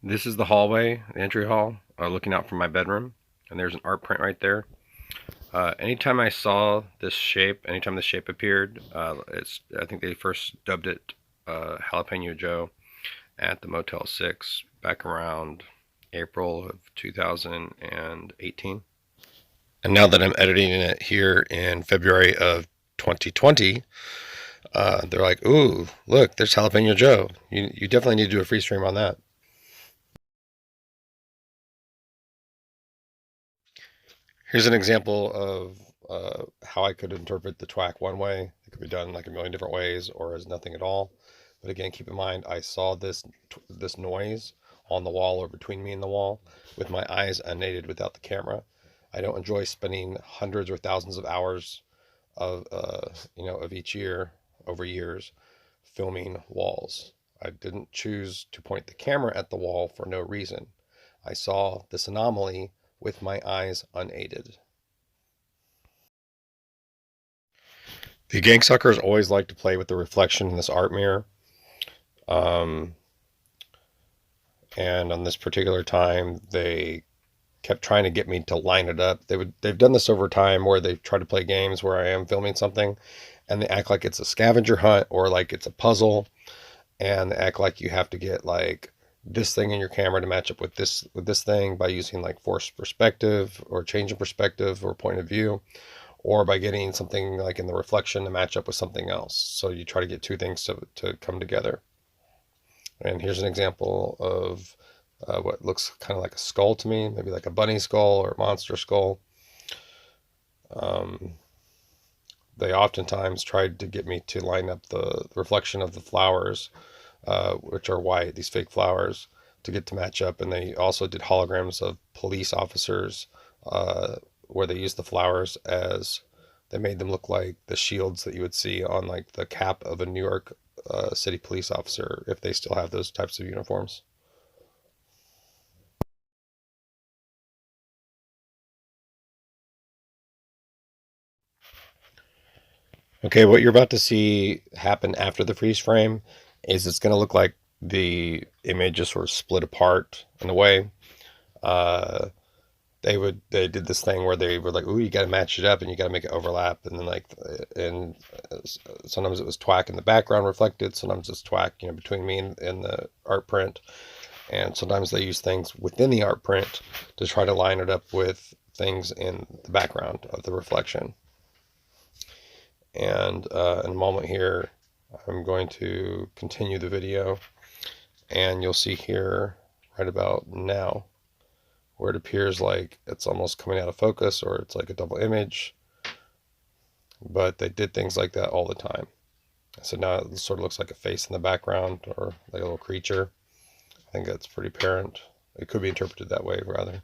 This is the hallway, the entry hall, looking out from my bedroom, and there's an art print right there. Anytime I saw this shape, anytime this shape appeared, I think they first dubbed it Jalapeno Joe at the Motel 6 back around April of 2018. And now that I'm editing it here in February of 2020, they're like, "Ooh, look, there's Jalapeno Joe. You definitely need to do a freeze frame on that." Here's an example of how I could interpret the twack one way. It could be done like a million different ways or as nothing at all. But again, keep in mind, I saw this noise on the wall or between me and the wall with my eyes unaided without the camera. I don't enjoy spending hundreds or thousands of hours of of each year over years filming walls. I didn't choose to point the camera at the wall for no reason. I saw this anomaly with my eyes unaided. The gang suckers always like to play with the reflection in this art mirror. Um, and on this particular time, they kept trying to get me to line it up. They've done this over time where they try to play games where I am filming something and they act like it's a scavenger hunt or like it's a puzzle, and they act like you have to get like this thing in your camera to match up with this thing by using like forced perspective or change in perspective or point of view, or by getting something like in the reflection to match up with something else. So you try to get two things to come together. And here's an example of what looks kind of like a skull to me, maybe like a bunny skull or a monster skull. Um, they oftentimes tried to get me to line up the reflection of the flowers, which are white, these fake flowers, to get to match up. And they also did holograms of police officers where they used the flowers as they made them look like the shields that you would see on like the cap of a New York City police officer if they still have those types of uniforms. Okay, what you're about to see happen after the freeze frame is it's going to look like the image is sort of split apart in a way. Uh, they did this thing where they were like, "Ooh, you got to match it up and you got to make it overlap," and then and sometimes it was twack in the background reflected, sometimes it's twack between me and the art print, and sometimes they use things within the art print to try to line it up with things in the background of the reflection. And in a moment here, I'm going to continue the video, and you'll see here right about now where it appears like it's almost coming out of focus or it's like a double image, but they did things like that all the time. So now it sort of looks like a face in the background or like a little creature. I think that's pretty apparent. It could be interpreted that way, rather.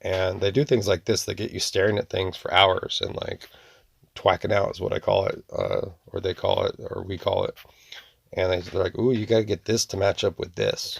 And they do things like this. They get you staring at things for hours and like twacking out is what I call it, or they call it, or we call it. And they're like, "Ooh, you got to get this to match up with this."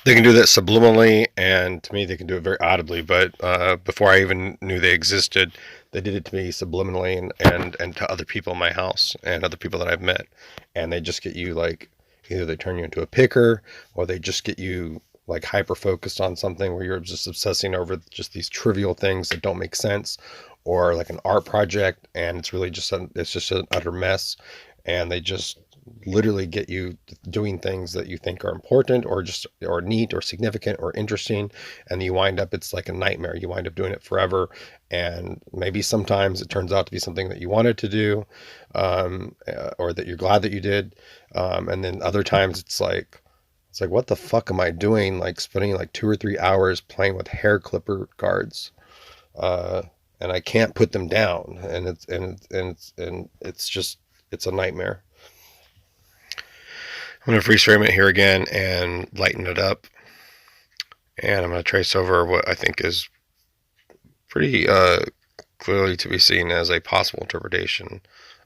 They can do that subliminally, and to me, they can do it very audibly. But before I even knew they existed, they did it to me subliminally and to other people in my house and other people that I've met. And they just get you like either they turn you into a picker or they just get you like hyper focused on something where you're just obsessing over just these trivial things that don't make sense, or like an art project and it's really just it's just an utter mess, and they just literally get you doing things that you think are important or just or neat or significant or interesting, and you wind up it's like a nightmare. You wind up doing it forever, and maybe sometimes it turns out to be something that you wanted to do, or that you're glad that you did, and then other times it's like what the fuck am I doing, like spending like 2 or 3 hours playing with hair clipper guards, uh, and I can't put them down, and it's just it's a nightmare. I'm going to freeze frame it here again and lighten it up. And I'm going to trace over what I think is pretty clearly to be seen as a possible interpretation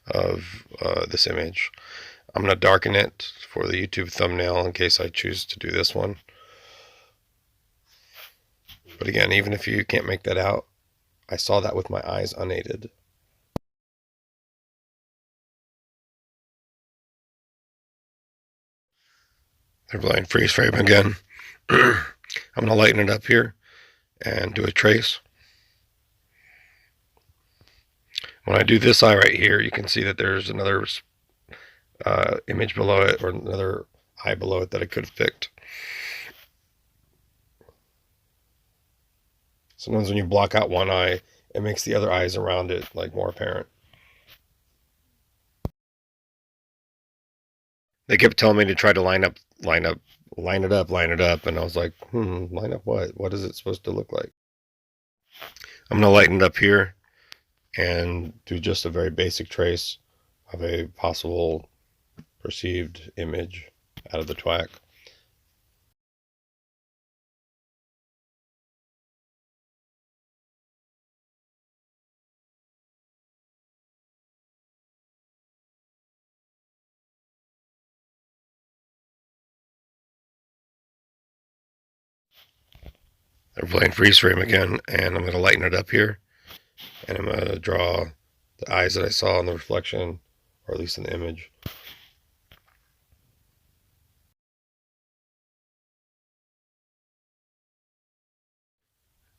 of this image. I'm going to darken it for the YouTube thumbnail in case I choose to do this one. But again, even if you can't make that out, I saw that with my eyes unaided. They're playing freeze frame again. I'm going to lighten it up here and do a trace. When I do this eye right here, you can see that there's another image below it, or another eye below it that I could have picked. Sometimes when you block out one eye, it makes the other eyes around it like more apparent. They kept telling me to try to line it up, and I was like, line up what? What is it supposed to look like? I'm gonna lighten it up here and do just a very basic trace of a possible perceived image out of the twack. They're playing freeze frame again, and I'm going to lighten it up here, and I'm going to draw the eyes that I saw in the reflection, or at least in the image.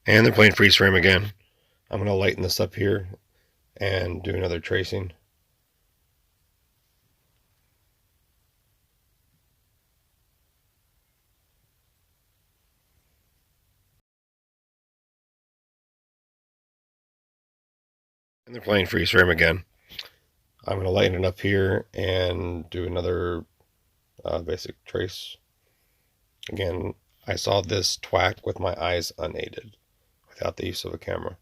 And they're playing freeze frame again. I'm going to lighten this up here and do another tracing. And they're playing freeze frame again. I'm going to lighten it up here and do another basic trace. Again, I saw this twack with my eyes unaided, without the use of a camera.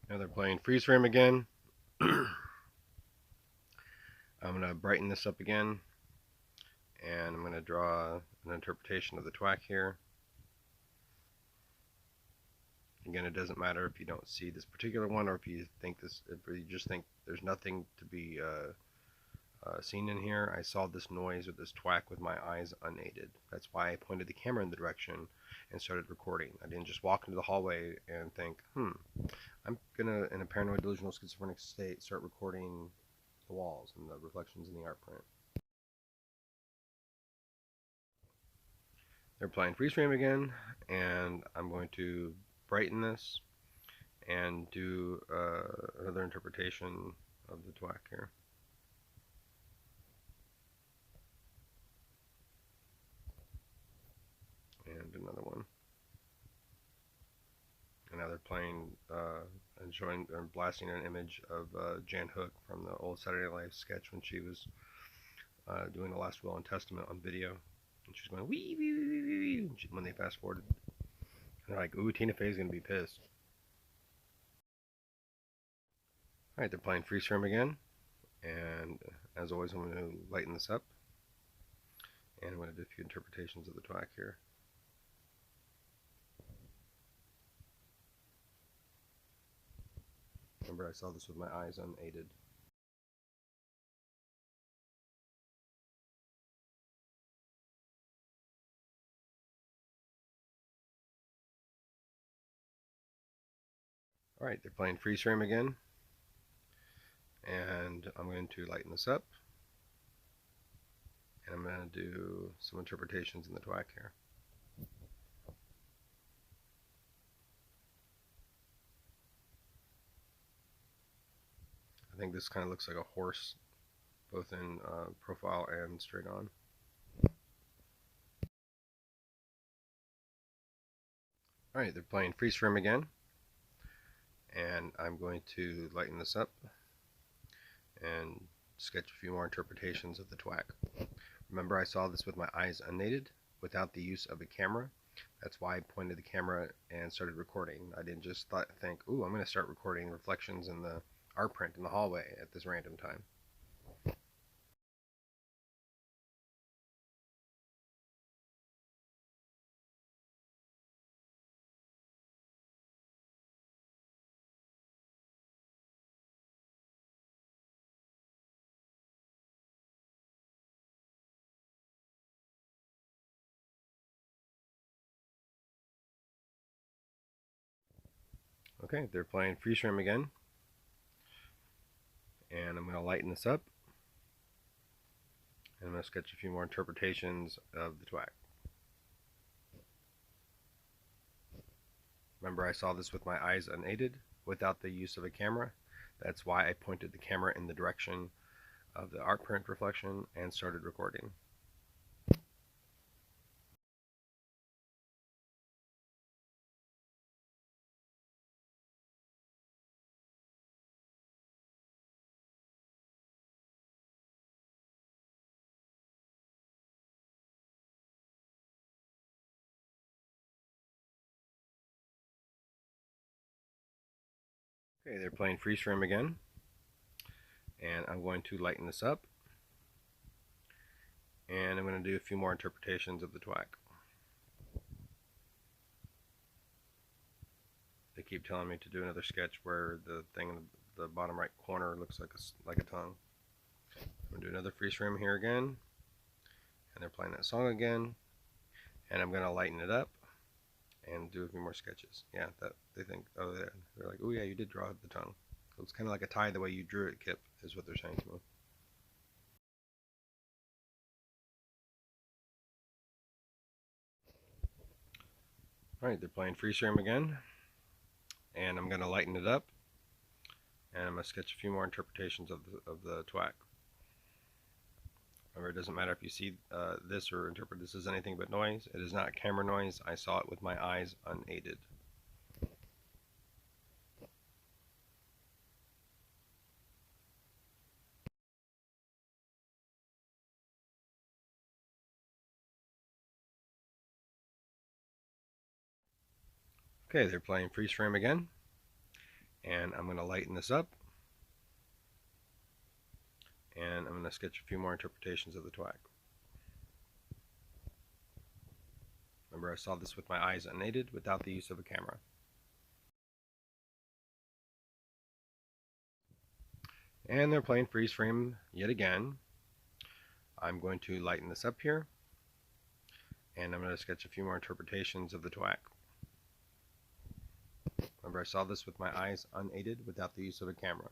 Now they're playing freeze frame again. I'm going to brighten this up again, and I'm going to draw an interpretation of the twack here. Again, it doesn't matter if you don't see this particular one, or if you just think there's nothing to be seen in here. I saw this noise or this twack with my eyes unaided. That's why I pointed the camera in the direction and started recording. I didn't just walk into the hallway and think, I'm gonna, in a paranoid delusional schizophrenic state, start recording the walls and the reflections in the art print. They're playing freeze frame again, and I'm going to brighten this and do another interpretation of the twack here. And another one. And now they're playing and showing or blasting an image of Jan Hook from the old Saturday Night Live sketch when she was doing the last will and testament on video. And she's going wee wee wee wee wee when they fast forwarded. And they're like, ooh, Tina Fey's gonna be pissed. Alright, they're playing freeze frame again. And as always, I'm going to lighten this up. And I'm going to do a few interpretations of the twack here. Remember, I saw this with my eyes unaided. Alright, they're playing freeze frame again. And I'm going to lighten this up. And I'm going to do some interpretations in the twack here. I think this kind of looks like a horse, both in profile and straight on. Alright, they're playing freeze frame again. And I'm going to lighten this up and sketch a few more interpretations of the twack. Remember, I saw this with my eyes unaided, without the use of a camera. That's why I pointed the camera and started recording. I didn't just think, ooh, I'm going to start recording reflections in the art print in the hallway at this random time. Okay, they're playing freeze frame again. And I'm going to lighten this up. And I'm going to sketch a few more interpretations of the twack. Remember, I saw this with my eyes unaided, without the use of a camera. That's why I pointed the camera in the direction of the art print reflection and started recording. Okay, they're playing freeze frame again, and I'm going to lighten this up, and I'm going to do a few more interpretations of the twack. They keep telling me to do another sketch where the thing in the bottom right corner looks like a tongue. I'm going to do another freeze frame here again, and they're playing that song again, and I'm going to lighten it up and do a few more sketches. Yeah, that they think, oh, they're like, oh yeah, you did draw the tongue. It's kind of like a tie the way you drew it, Kip, is what they're saying to me. Alright, they're playing freeze frame again, and I'm going to lighten it up, and I'm going to sketch a few more interpretations of the twack. Remember, it doesn't matter if you see this or interpret this as anything but noise. It is not camera noise. I saw it with my eyes unaided. Okay, they're playing freeze frame again, and I'm going to lighten this up, and I'm going to sketch a few more interpretations of the twack. Remember, I saw this with my eyes unaided without the use of a camera. And they're playing freeze frame yet again. I'm going to lighten this up here, and I'm going to sketch a few more interpretations of the twack. Remember, I saw this with my eyes unaided without the use of a camera.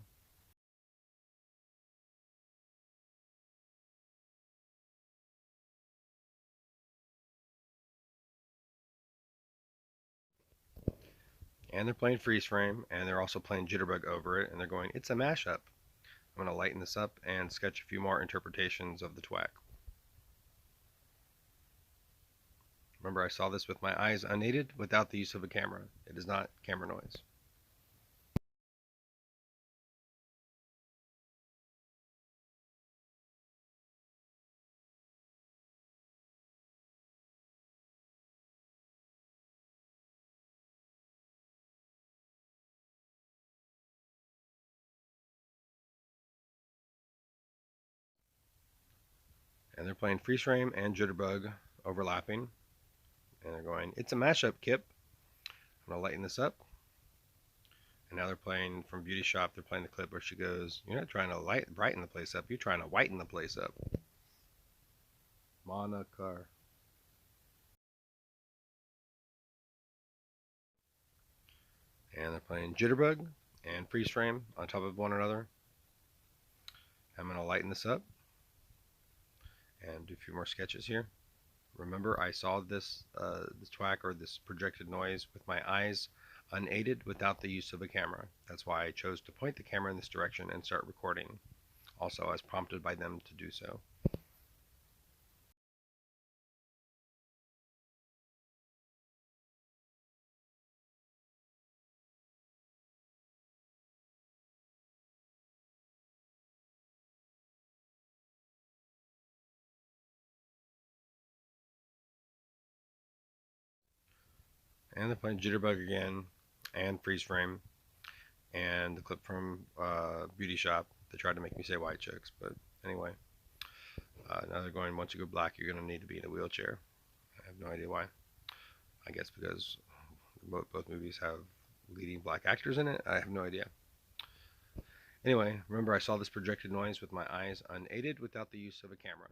And they're playing freeze frame, and they're also playing jitterbug over it, and they're going, it's a mashup. I'm going to lighten this up and sketch a few more interpretations of the twack. Remember, I saw this with my eyes unaided without the use of a camera. It is not camera noise. And they're playing freeze frame and jitterbug overlapping, and they're going, it's a mashup, Kip. I'm going to lighten this up. And now they're playing from Beauty Shop. They're playing the clip where she goes, you're not trying to brighten the place up. You're trying to whiten the place up. Monacar. And they're playing jitterbug and freeze frame on top of one another. I'm going to lighten this up and do a few more sketches here. Remember, I saw this twack or this projected noise with my eyes unaided without the use of a camera. That's why I chose to point the camera in this direction and start recording. Also, I was prompted by them to do so. And they're playing jitterbug again and freeze frame and the clip from Beauty Shop. They tried to make me say white chicks, but anyway. Now they're going, once you go black, you're going to need to be in a wheelchair. I have no idea why. I guess because both movies have leading black actors in it. I have no idea. Anyway, remember, I saw this projected noise with my eyes unaided without the use of a camera.